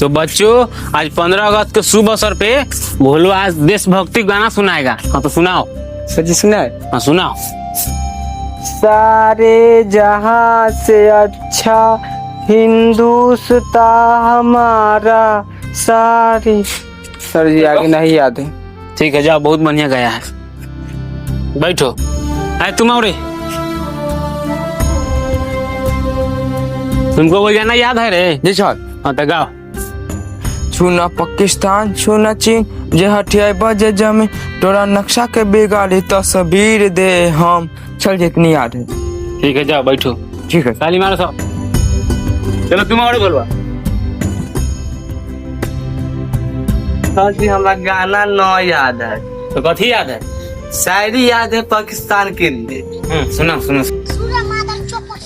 तो बच्चों आज 15 अगस्त के शुभ अवसर पे भोलू आज देशभक्ति गाना सुनाएगा। हाँ तो सुनाओ। सर जी सुना है? हाँ सुनाओ। सारे जहां से अच्छा हिंदुस्तान हमारा सारी। सर जी आगे नहीं याद है। ठीक है जाओ, बहुत बढ़िया गाया है। बैठो। अरे तुम और तुमको वो गाना याद है रे? जी सर। हाँ तो गाओ। छूना पाकिस्तान छूना चीन जे हथियार बजे जमीन तोरा नक्शा के बिगाड़ी तस्वीर दे हम। चल जितनी याद है। ठीक है जाओ बैठो। ठीक है। ताली मारो सब। चलो तुम और बोलवा। सर जी हमारा गाना न याद है। तो कथी याद है? शायरी याद है पाकिस्तान के लिए। सुनाओ सुनो। Surah Mother Chopper.